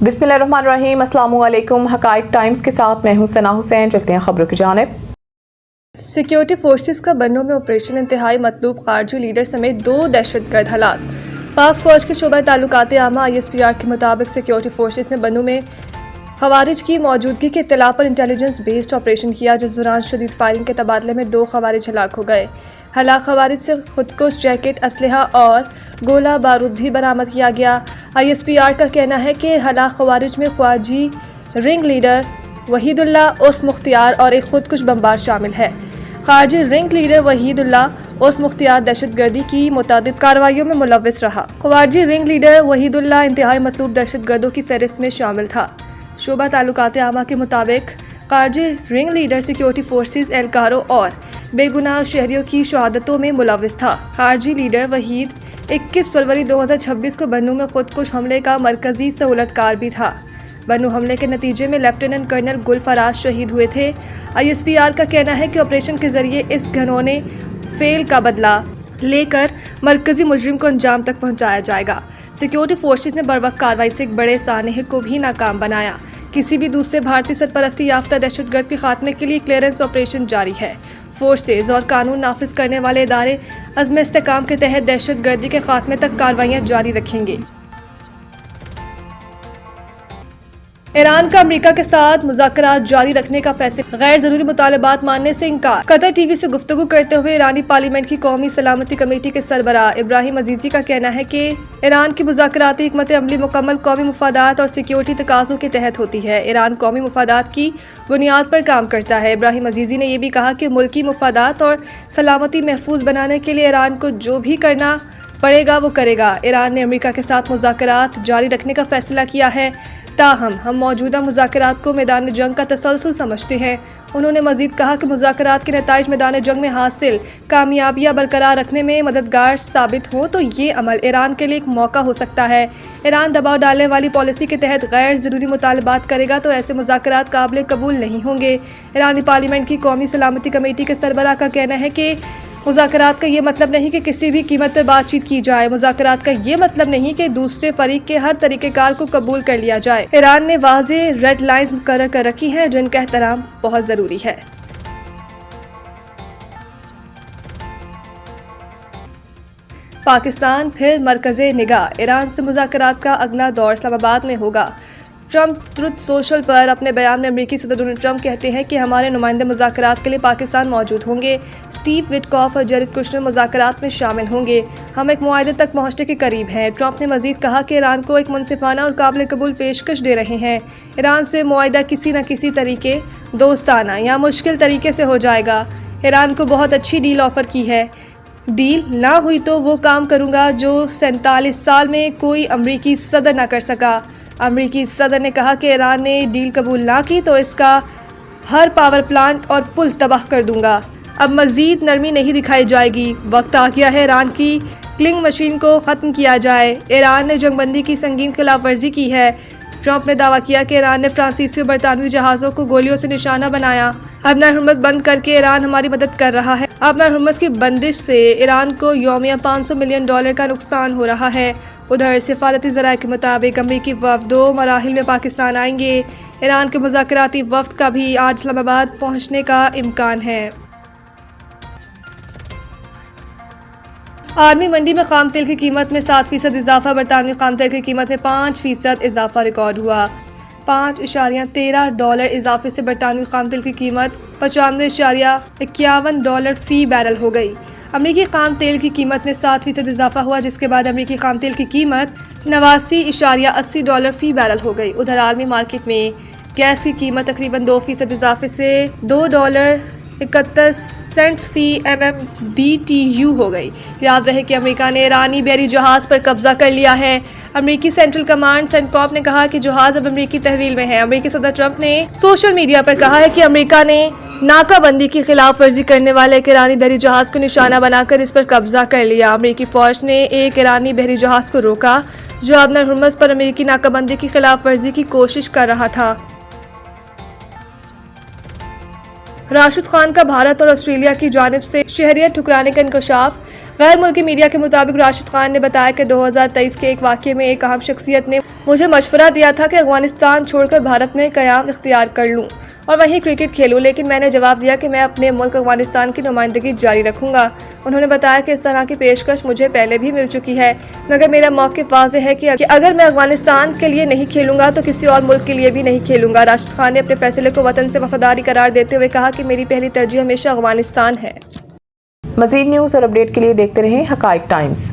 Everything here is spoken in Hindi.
बिस्मिल्लाहिर्रहमानिर्रहीम, अस्सलामु अलैकुम। हकाइक टाइम्स के साथ मैं हूं सना हुसैन। चलते हैं खबरों की जानिब। सिक्योरिटी फोर्सेस का बन्नू में ऑपरेशन इंतहाई मतलूब खारजी लीडर समेत 2 दहशतगर्द हलाक। पाक फौज के शोबा ताल्लुकात आमा ISPR के मुताबिक सिक्योरिटी फोर्सेस ने बन्नू में खवारिज की मौजूदगी के इत्तला पर इंटेलिजेंस बेस्ड ऑपरेशन किया, जिस दौरान शदीद फायरिंग के तबादले में 2 खवारिज हलाक हो गए। हलाक खवारिज से खुदकुश जैकेट, असलहा और गोला बारूद भी बरामद किया गया। ISPR का कहना है कि हलाक खवारिज में ख्वाजी रिंग लीडर वहीदुल्ला उर्फ मुख्तियार और एक खुदकुश बमबार शामिल है। खारजी रिंग लीडर वहीदुल्ला उर्फ मुख्तियार दहशतगर्दी की मुतादिद कार्रवाइयों में मुलव्विस रहा। ख्वाजी रिंग लीडर वहीदुल्ला इंतहाई मतलूब दहशतगर्दों की फहरिस्त में शामिल था। शोबा ताल्लुकात आमा के मुताबिक खारजी रिंग लीडर सिक्योरिटी फोर्सेस एहलकारों और बेगुनाह शहरियों की शहादतों में मुलव्विस था। खारजी लीडर वहीद 21 फरवरी 2026 को बन्नू में खुदकुश हमले का मरकजी सहूलतकार भी था। बन्नू हमले के नतीजे में लेफ्टिनेंट कर्नल गुल फराज शहीद हुए थे। ISPR का कहना है कि ऑपरेशन के जरिए इस घनौने फेल का बदला लेकर मरकजी मुजरिम को अंजाम तक पहुंचाया जाएगा। सिक्योरिटी फोर्सेस ने बरवक्त कार्रवाई से एक बड़े सानहे को भी नाकाम बनाया। किसी भी दूसरे भारतीय सरपरस्ती याफ्ता दहशतगर्द के खात्मे के लिए क्लियरेंस ऑपरेशन जारी है। फोर्सेज और कानून नाफिज करने वाले इदारे अज़्म इस्तेकाम के तहत दहशतगर्दी के खात्मे तक कार्रवाइयाँ जारी रखेंगे। ईरान का अमेरिका के साथ मुज़ाकरात जारी रखने का फैसला, गैर जरूरी मुतालबात मानने से इनकार। कतर TV से गुफ्तगू करते हुए ईरानी पार्लियामेंट की कौमी सलामती कमेटी के सरबराह इब्राहिम अजीजी का कहना है कि ईरान की मुज़ाकराती हिकमत अमली मुकम्मल कौमी मुफादात और सिक्योरिटी तकाज़ों के तहत होती है। ईरान कौमी मुफादात की बुनियाद पर काम करता है। इब्राहिम अजीजी ने यह भी कहा कि मुल्की मुफादात और सलामती महफूज बनाने के लिए ईरान को जो भी करना पड़ेगा वो करेगा। ईरान ने अमेरिका के साथ मुज़ाकरात जारी रखने का फैसला किया है, ताहम हम मौजूदा मुज़ाकरात को मैदान जंग का तसलसल समझते हैं। उन्होंने मज़ीद कहा कि मुज़ाकरात के नताइज मैदान जंग में हासिल कामयाबियाँ बरकरार रखने में मददगार साबित हों तो ये अमल ईरान के लिए एक मौका हो सकता है। ईरान दबाव डालने वाली पॉलिसी के तहत गैर ज़रूरी मुतालबात करेगा तो ऐसे मुज़ाकरात काबिल कबूल नहीं होंगे। ईरानी पार्लियामेंट की कौमी सलामती कमेटी के सरबराह का कहना है कि मुज़ाकरात का ये मतलब नहीं कि किसी भी कीमत पर बातचीत की जाए। मुज़ाकरात का ये मतलब नहीं कि दूसरे फरीक के हर तरीक़ेकार को कबूल कर लिया जाए। ईरान ने वाज़े रेड लाइंस मुकर्रर कर रखी हैं जिनका एहतराम बहुत ज़रूरी है। पाकिस्तान फिर मरकज़े निगाह, ईरान से मुज़ाकरात का अगला दौर इस्लामाबाद में होगा। ट्रंप ट्रुथ सोशल पर अपने बयान में अमेरिकी सदर डोनाल्ड ट्रंप कहते हैं कि हमारे नुमाइंदे मुज़ाकरात के लिए पाकिस्तान मौजूद होंगे। स्टीव विटकॉफ और जेरेड कुशनर मुज़ाकरात में शामिल होंगे। हम एक मुआहदे तक पहुंचने के करीब हैं। ट्रंप ने मजीद कहा कि ईरान को एक मुनसिफाना और काबिल कबूल पेशकश दे रहे हैं। ईरान से मुआहदा किसी न किसी तरीके, दोस्ताना या मुश्किल तरीके से हो जाएगा। ईरान को बहुत अच्छी डील ऑफ़र की है। डील ना हुई तो वो काम करूँगा जो 47 साल में कोई अमरीकी सदर ना कर सका। अमरीकी सदर ने कहा कि ईरान ने डील कबूल ना की तो इसका हर पावर प्लांट और पुल तबाह कर दूंगा। अब मज़ीद नरमी नहीं दिखाई जाएगी। वक्त आ गया है ईरान की क्लिंग मशीन को ख़त्म किया जाए। ईरान ने जंगबंदी की संगीन खिलाफ वर्जी की है। ट्रंप ने दावा किया कि ईरान ने फ्रांसीसी और बरतानवी जहाज़ों को गोलियों से निशाना बनाया। अबनार हुर्मुज़ बंद करके ईरान हमारी मदद कर रहा है। अबनार हुर्मुज़ की बंदिश से ईरान को यौमिया $500 मिलियन का नुकसान हो रहा है। उधर सिफारती ज़राए के मुताबिक अमरीकी वफ़द 2 मराहिल में पाकिस्तान आएंगे। ईरान के मुज़ाकराती वफ़द का भी आज इस्लामाबाद पहुँचने का इम्कान है। आर्मी मंडी में खाम तेल की कीमत में 7% इजाफा, बरतानवी खाम तेल की कीमत में 5% इजाफा रिकॉर्ड हुआ। $5.13 इजाफे से बरतानवी खाम तेल की कीमत $95.51 फ़ी बैरल हो गई। अमरीकी खाम तेल की कीमत में 7% इजाफा हुआ, जिसके बाद अमरीकी खाम तेल की कीमत $89.80 फ़ी बैरल हो गई। उधर आर्मी मार्केट में गैस की कीमत तकरीबन 2% इजाफे से $2.71 फ़ी MMBTU हो गई। याद रहे कि अमेरिका ने ईरानी बहरी जहाज़ पर कब्जा कर लिया है। अमेरिकी सेंट्रल कमांड सेंटकॉम ने कहा कि जहाज़ अब अमेरिकी तहवील में है। अमेरिकी सदर ट्रंप ने सोशल मीडिया पर कहा है कि अमेरिका ने नाकाबंदी की खिलाफ वर्जी करने वाले एक ईरानी बहरी जहाज़ को निशाना बनाकर इस पर कब्जा कर लिया। अमेरिकी फ़ौज ने एक ईरानी बहरी जहाज़ को रोका जो अबनार हुर्मुज़ पर अमेरिकी नाकाबंदी की खिलाफ वर्जी की कोशिश कर रहा था। राशिद खान का भारत और ऑस्ट्रेलिया की जानिब से शहरियत ठुकराने का इंकशाफ। गैर मुल्की मीडिया के मुताबिक राशिद खान ने बताया कि 2023 के एक वाक़ये में एक अहम शख्सियत ने मुझे मशवरा दिया था कि अफगानिस्तान छोड़कर भारत में क़याम इख्तियार कर लूँ और वहीं क्रिकेट खेलूँ, लेकिन मैंने जवाब दिया कि मैं अपने मुल्क अफगानिस्तान की नुमाइंदगी जारी रखूँगा। उन्होंने बताया कि इस तरह की पेशकश मुझे पहले भी मिल चुकी है, मगर मेरा मौक़िफ़ वाज़ेह है कि अगर मैं अफगानिस्तान के लिए नहीं खेलूँगा तो किसी और मुल्क के लिए भी नहीं खेलूँगा। राशिद खान ने अपने फैसले को वतन से वफादारी करार देते हुए कहा कि मेरी पहली तरजीह हमेशा अफगानिस्तान है। मज़ीद न्यूज़ और अपडेट के लिए देखते रहें हक़ाइक़ टाइम्स।